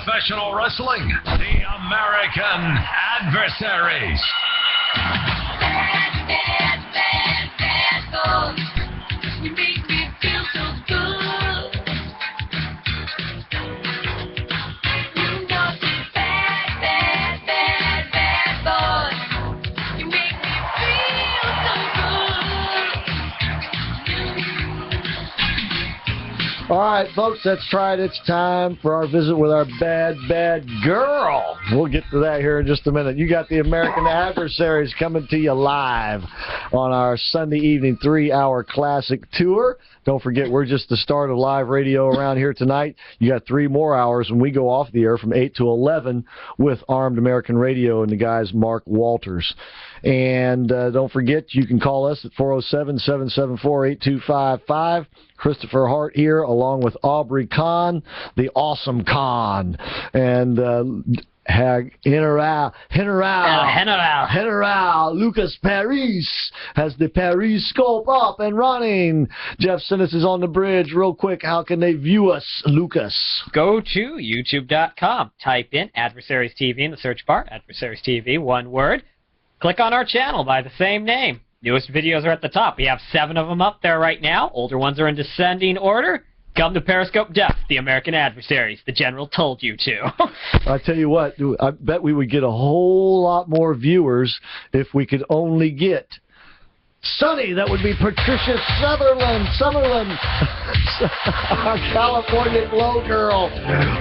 professional wrestling, the American Adversaries. Bad boys. You make me feel so good. You know the bad boys. You make me feel so good. All right, folks, that's right. It's time for our visit with our bad girl. We'll get to that here in just a minute. You got the American Adversaries coming to you live on our Sunday evening 3-hour classic tour. Don't forget, we're just the start of live radio around here tonight. You got 3 more hours when we go off the air from 8 to 11 with Armed American Radio and the guys Mark Walters. And don't forget, you can call us at 407-774-8255. Christopher Hart here, along with Aubrey Kahn, the awesome Kahn. And General Lucas Paris has the Pariscope up and running. Jeff Sinnis is on the bridge. Real quick, how can they view us, Lucas? Go to youtube.com. Type in Adversaries TV in the search bar. Adversaries TV, one word. Click on our channel by the same name. Newest videos are at the top. We have 7 of them up there right now. Older ones are in descending order. Come to Pariscope Def, the American Adversaries. The General told you to. I tell you what, I bet we would get a whole lot more viewers if we could only get Sonny. That would be Patricia Sutherland, our California Glow Girl,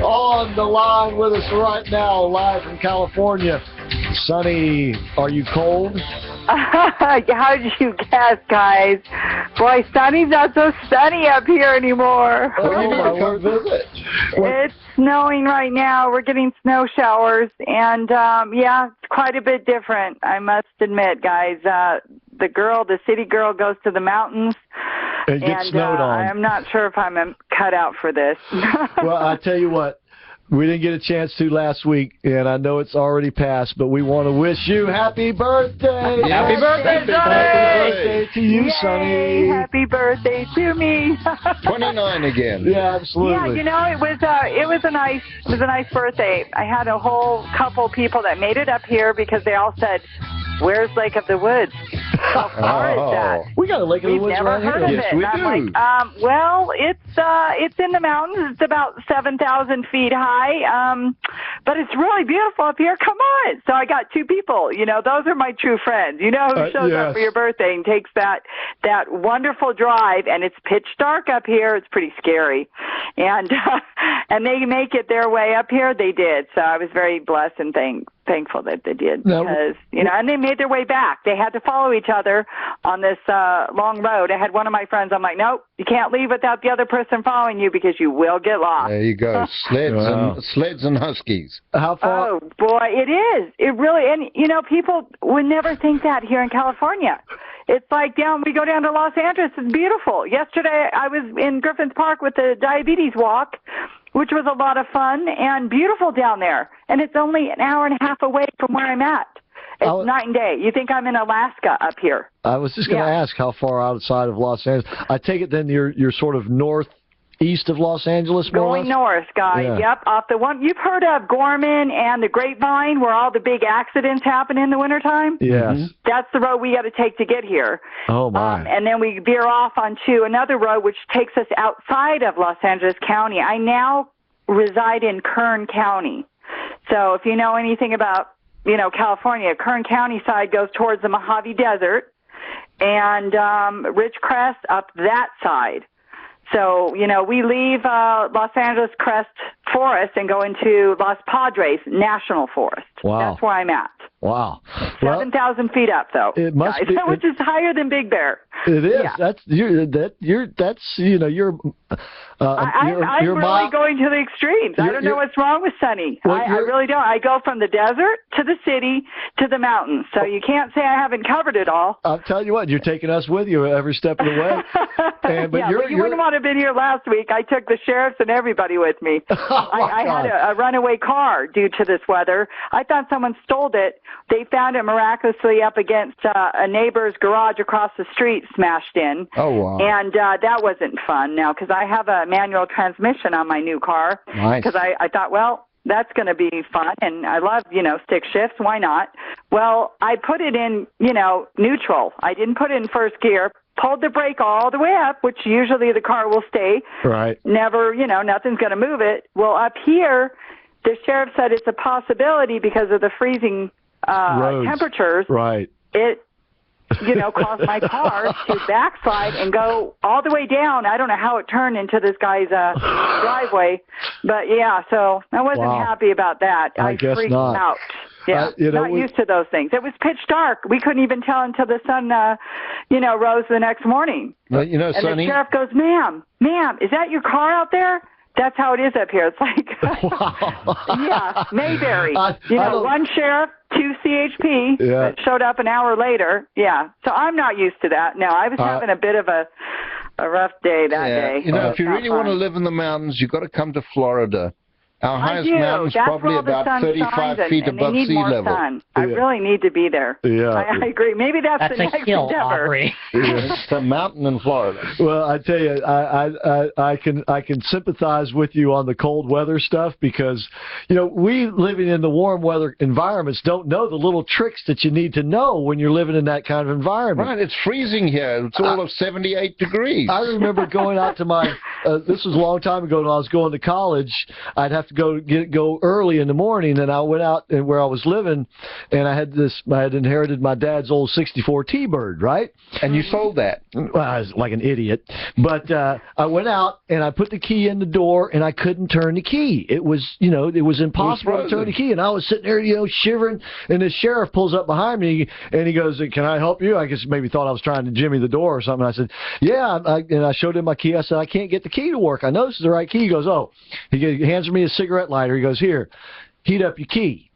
on the line with us right now, live from California. Sonny, are you cold? How did you guess, guys? Boy, Sunny's not so sunny up here anymore. Come visit. It's snowing right now. We're getting snow showers, and yeah, it's quite a bit different, I must admit, guys. The city girl goes to the mountains, and gets snowed on. I'm not sure if I'm cut out for this. Well, I tell you what. We didn't get a chance to last week, and I know it's already passed, but we want to wish you happy birthday. Happy birthday, Sonny! Happy birthday to you, Yay, Sonny. Happy birthday to me. 29 again. Yeah, absolutely. Yeah, you know, it was a nice birthday. I had a whole couple people that made it up here because they all said, "Where's Lake of the Woods? How far is that?" We got a Lake of the Woods right here. We've never heard of Yes, it. we And do. I'm like, well, it's in the mountains. It's about 7,000 feet high. But it's really beautiful up here. Come on. So I got 2 people. You know, those are my true friends. You know who shows up for your birthday and takes that wonderful drive, and it's pitch dark up here. It's pretty scary. And and they make it their way up here. They did. So I was very blessed and thankful that they did, because and they made their way back. They had to follow each other on this long road. I had one of my friends. I'm like, nope, you can't leave without the other person following you because you will get lost. There you go. Sleds and huskies. How far? Oh boy, it is. It really, and you know, people would never think that here in California. It's like we go down to Los Angeles. It's beautiful. Yesterday I was in Griffin's Park with the diabetes walk, which was a lot of fun and beautiful down there. And it's only an hour and a half away from where I'm at. It's night and day. You think I'm in Alaska up here. I was just going to ask how far outside of Los Angeles. I take it then you're sort of northeast of Los Angeles, more Going or less? north, guys. Yeah. Yep, off the one. You've heard of Gorman and the Grapevine, where all the big accidents happen in the wintertime? Yes. That's the road we got to take to get here. Oh, my. And then we veer off onto another road, which takes us outside of Los Angeles County. I now reside in Kern County. So if you know anything about, California, Kern County side goes towards the Mojave Desert, and Ridgecrest up that side. So, we leave Los Angeles Crest Forest and go into Los Padres National Forest. Wow. That's where I'm at. Wow. 7,000 feet up, though. It must be, which is higher than Big Bear. It is. Yeah. I'm really going to the extremes. I don't know what's wrong with Sunny. I really don't. I go from the desert to the city to the mountains. So you can't say I haven't covered it all. I'll tell you what, you're taking us with you every step of the way. You wouldn't want to have been here last week. I took the sheriffs and everybody with me. I had a runaway car due to this weather. I thought someone stole it. They found it miraculously up against a neighbor's garage across the street, smashed in. Oh, wow. And that wasn't fun now, because I have a manual transmission on my new car. Nice. Because I thought, well, that's going to be fun. And I love, stick shifts. Why not? Well, I put it in, neutral. I didn't put it in first gear. Pulled the brake all the way up, which usually the car will stay. Right. Never, nothing's going to move it. Well, up here, the sheriff said it's a possibility because of the freezing Roads. temperatures. Right. It, caused my car to backslide and go all the way down. I don't know how it turned into this guy's driveway, but yeah, so I wasn't happy about that. I guess freaked not. out. Yeah, not used to those things. It was pitch dark. We couldn't even tell until the sun, rose the next morning. Well, and Sonny, the sheriff goes, ma'am, is that your car out there? That's how it is up here. It's like, yeah, Mayberry. One sheriff, 2 CHP that showed up an hour later. Yeah, so I'm not used to that. No, I was having a bit of a rough day that day. If you really want to live in the mountains, you've got to come to Florida. Our highest mountain's That's probably where the about sun 35 shines feet and above they need sea more level. Sun. I really need to be there. Yeah. I agree. Maybe that's the a next hill, endeavor. Aubrey. It's a mountain in Florida. Well, I tell you, I can sympathize with you on the cold weather stuff because, we living in the warm weather environments don't know the little tricks that you need to know when you're living in that kind of environment. Right, it's freezing here. It's all of 78 degrees. I remember going out to my, this was a long time ago when I was going to college. I'd have to go early in the morning, and I went out and where I was living, and I had inherited my dad's old 64 T-Bird, right? And you sold that. Well, I was like an idiot. But I went out, and I put the key in the door, and I couldn't turn the key. It was, it was impossible to turn the key, and I was sitting there, shivering, and the sheriff pulls up behind me, and he goes, can I help you? I guess maybe thought I was trying to jimmy the door or something. I said, yeah, and I showed him my key. I said, I can't get the key to work. I know this is the right key. He goes, he hands me a cigarette lighter. He goes, here, heat up your key.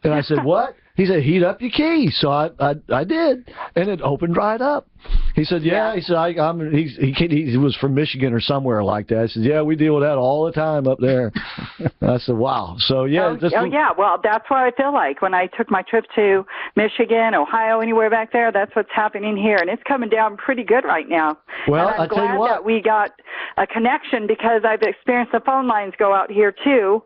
And I said, what? He said, heat up your key. So I did, and it opened right up. He said, yeah. He said, he was from Michigan or somewhere like that. I said, yeah, we deal with that all the time up there. I said, wow. So, yeah. Yeah. Well, that's what I feel like when I took my trip to Michigan, Ohio, anywhere back there. That's what's happening here, and it's coming down pretty good right now. Well, and I'm I tell you glad what. that we got a connection because I've experienced the phone lines go out here, too.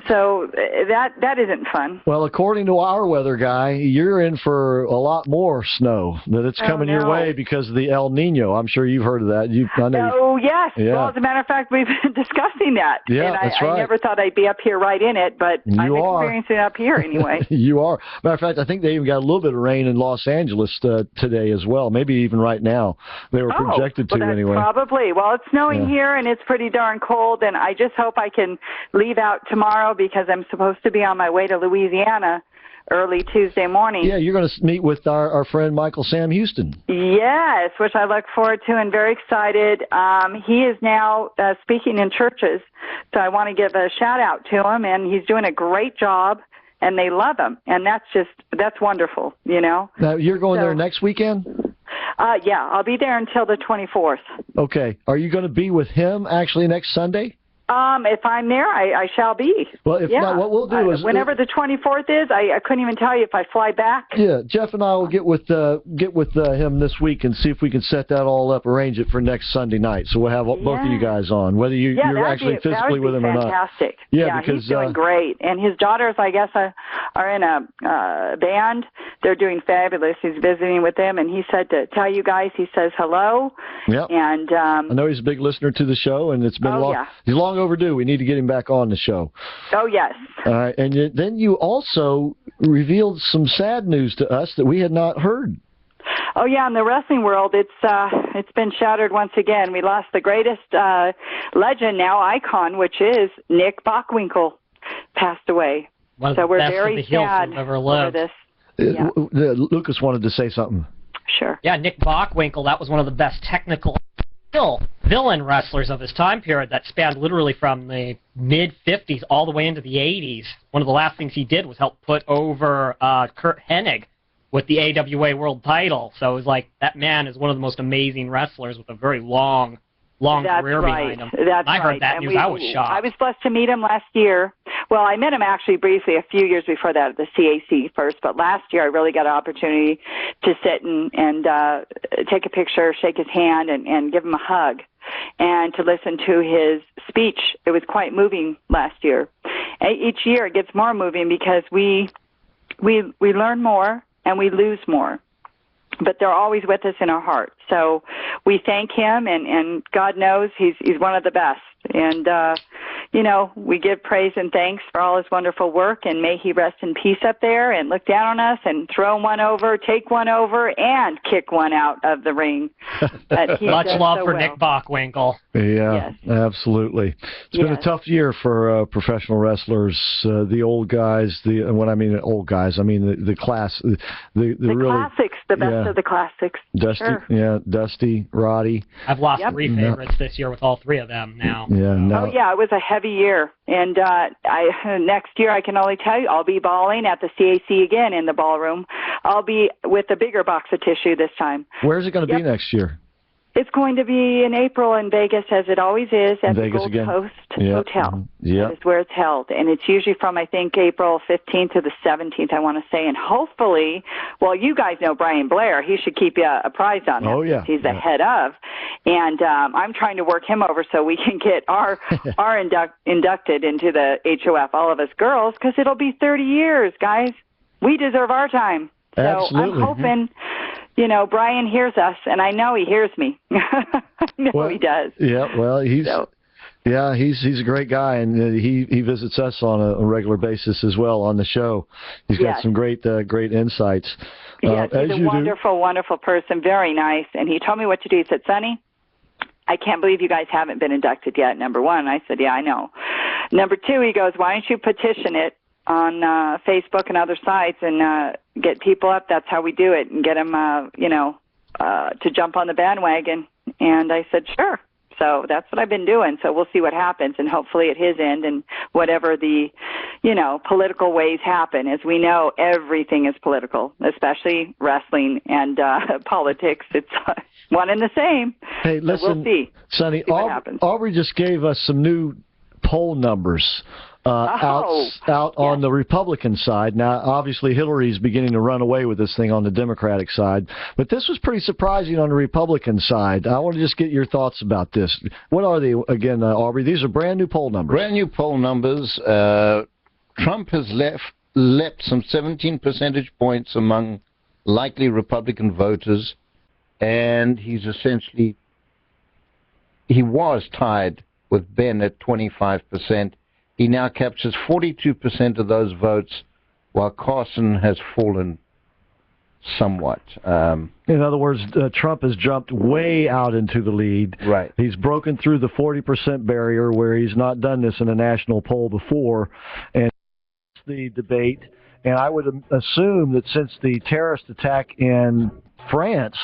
So that isn't fun. Well, according to our weather guy, you're in for a lot more snow. That it's coming your way because of the El Nino. I'm sure you've heard of that. Yes. Yeah. Well, as a matter of fact, we've been discussing that. Yeah, and that's right. I never thought I'd be up here right in it, but I'm are. experiencing it up here anyway. You are. Matter of fact, I think they even got a little bit of rain in Los Angeles today as well. Maybe even right now. They were projected to anyway. Probably. Well, it's snowing here, and it's pretty darn cold, and I just hope I can leave out tomorrow because I'm supposed to be on my way to Louisiana early Tuesday morning. Yeah, you're going to meet with our friend Michael Sam Houston. Yes, which I look forward to and very excited. He is now speaking in churches, so I want to give a shout out to him, and he's doing a great job, and they love him, and that's wonderful, Now, you're going there next weekend? Yeah, I'll be there until the 24th. Okay. Are you going to be with him actually next Sunday? If I'm there, I shall be. Well, if not, what we'll do is whenever the 24th is, I couldn't even tell you if I fly back. Yeah, Jeff and I will get with him this week and see if we can set that all up, arrange it for next Sunday night. So we'll have both of you guys on, whether you're actually physically with him or not. Fantastic. Yeah, because he's doing great, and his daughters, I guess, are in a band. They're doing fabulous. He's visiting with them, and he said to tell you guys, he says hello. Yeah. And I know he's a big listener to the show, and it's been he's long overdue. We need to get him back on the show. Oh, yes. All right. And then you also revealed some sad news to us that we had not heard. Oh, yeah, in the wrestling world, it's been shattered once again. We lost the greatest legend, now icon, which is Nick Bockwinkel, passed away. So we're very sad over this. Yeah. Lucas wanted to say something. Sure. Yeah, Nick Bockwinkel, that was one of the best technical villain wrestlers of his time period that spanned literally from the mid-50s all the way into the 80s. One of the last things he did was help put over Kurt Hennig with the AWA World title. So it was like that man is one of the most amazing wrestlers with a very long career behind him. That's I heard that news. I was shocked. I was blessed to meet him last year. Well, I met him actually briefly a few years before that at the CAC first, but last year I really got an opportunity to sit and take a picture, shake his hand, and give him a hug, and to listen to his speech. It was quite moving last year. each year it gets more moving because we learn more and we lose more. But they're always with us in our heart. So we thank him, and God knows he's one of the best. And, we give praise and thanks for all his wonderful work, and may he rest in peace up there and look down on us and throw one over, take one over, and kick one out of the ring. Much love for Nick Bockwinkel. Yeah, Yes. Absolutely. It's been a tough year for professional wrestlers, the old guys. When I mean old guys, I mean the class, the really classics, the best of the classics. Dusty, sure. Dusty, Roddy. I've lost 3 favorites this year with all 3 of them now. Yeah. No. Oh yeah, it was a heavy year, and next year I can only tell you I'll be balling at the CAC again in the ballroom. I'll be with a bigger box of tissue this time. Where's it going to be next year? It's going to be in April in Vegas, as it always is, at the Gold Coast Hotel. Yeah. That is where it's held. And it's usually from, I think, April 15th to the 17th, I want to say. And hopefully, well, you guys know Brian Blair. He should keep you apprised on that. Oh, yeah. He's the head of. And I'm trying to work him over so we can get our inducted into the HOF, all of us girls, because it'll be 30 years, guys. We deserve our time. So Absolutely. I'm hoping... Brian hears us, and I know he hears me. I know he does. Yeah, well, he's a great guy, and he visits us on a regular basis as well on the show. He's got some great insights. Yes, he's a wonderful, wonderful person, very nice. And he told me what to do. He said, Sonny, I can't believe you guys haven't been inducted yet, number one. I said, yeah, I know. Number two, he goes, why don't you petition it on Facebook and other sites and get people up? That's how we do it, and get them, to jump on the bandwagon. And I said, sure. So that's what I've been doing. So we'll see what happens, and hopefully at his end and whatever the, political ways happen. As we know, everything is political, especially wrestling and politics. It's one and the same. Hey, listen, we'll see. Sonny, what happens. Aubrey just gave us some new poll numbers. Out on the Republican side. Now, obviously, Hillary's beginning to run away with this thing on the Democratic side, but this was pretty surprising on the Republican side. I want to just get your thoughts about this. What are they, again, Aubrey? These are brand new poll numbers. Brand new poll numbers. Trump has leapt some 17 percentage points among likely Republican voters, and he was tied with Ben at 25%. He now captures 42% of those votes, while Carson has fallen somewhat. In other words, Trump has jumped way out into the lead. Right. He's broken through the 40% barrier, where he's not done this in a national poll before. And the debate, and I would assume that since the terrorist attack in France,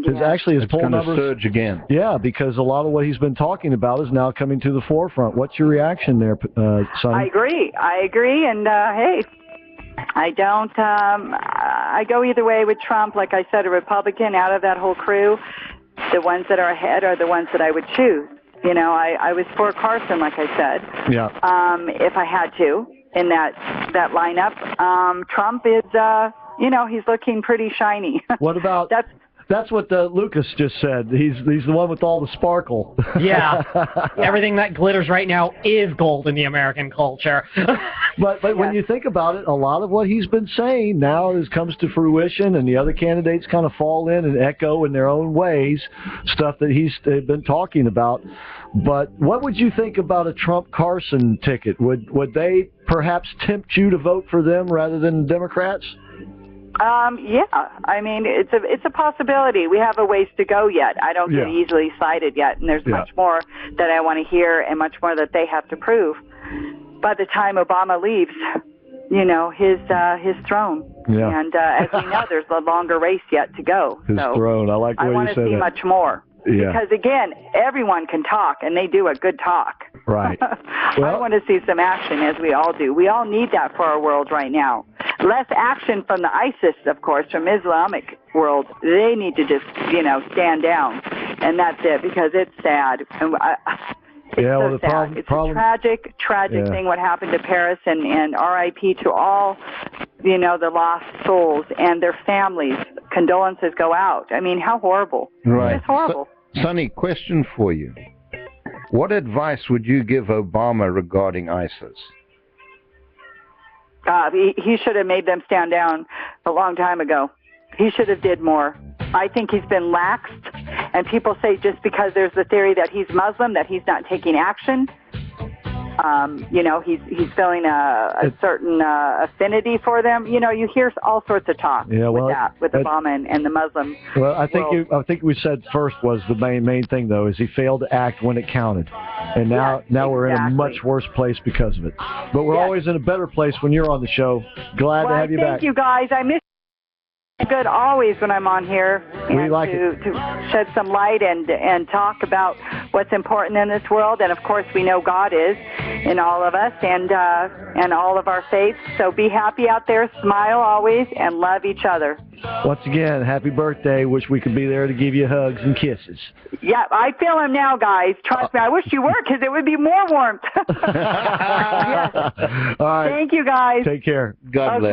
his poll numbers surge again. Yeah, because a lot of what he's been talking about is now coming to the forefront. What's your reaction there, Sonny? I agree, and hey, I don't. I go either way with Trump. Like I said, a Republican out of that whole crew. The ones that are ahead are the ones that I would choose. I was for Carson, like I said. Yeah. If I had to in that lineup, Trump is. He's looking pretty shiny. What about That's what Lucas just said. He's the one with all the sparkle. Yeah. Everything that glitters right now is gold in the American culture. But when you think about it, a lot of what he's been saying now comes to fruition, and the other candidates kind of fall in and echo in their own ways stuff that he's been talking about. But what would you think about a Trump-Carson ticket? Would they perhaps tempt you to vote for them rather than Democrats? Yeah, I mean, it's a possibility. We have a ways to go yet. I don't get easily cited yet, and there's much more that I want to hear and much more that they have to prove. By the time Obama leaves, his throne. Yeah. And as we know, there's a longer race yet to go. His throne. I like the way you said that. I want to see much more. Yeah. Because, again, everyone can talk, and they do a good talk. Right. I want to see some action, as we all do. We all need that for our world right now. Less action from the ISIS, of course, from Islamic world. They need to just, stand down. And that's it, because it's sad. And it's so sad. It's a tragic thing what happened to Paris, and RIP to all, the lost souls and their families. Condolences go out. I mean, how horrible. Right. It's horrible. Sonny, question for you. What advice would you give Obama regarding ISIS? He should have made them stand down a long time ago. He should have did more. I think he's been laxed, and people say just because there's the theory that he's Muslim that he's not taking action. He's feeling a certain affinity for them. You hear all sorts of talk with Obama and the Muslim. Well, I think we said first was the main thing though is he failed to act when it counted, and now we're in a much worse place because of it. But we're always in a better place when you're on the show. Glad to have you back. Thank you guys. I miss. Good always when I'm on here and to shed some light and talk about what's important in this world. And of course we know God is in all of us and all of our faiths. So be happy out there, smile always, and love each other. Once again, happy birthday. Wish we could be there to give you hugs and kisses. Yeah, I feel them now, guys. Trust me. I wish you were because it would be more warmth. Yes. All right. Thank you, guys. Take care. God bless.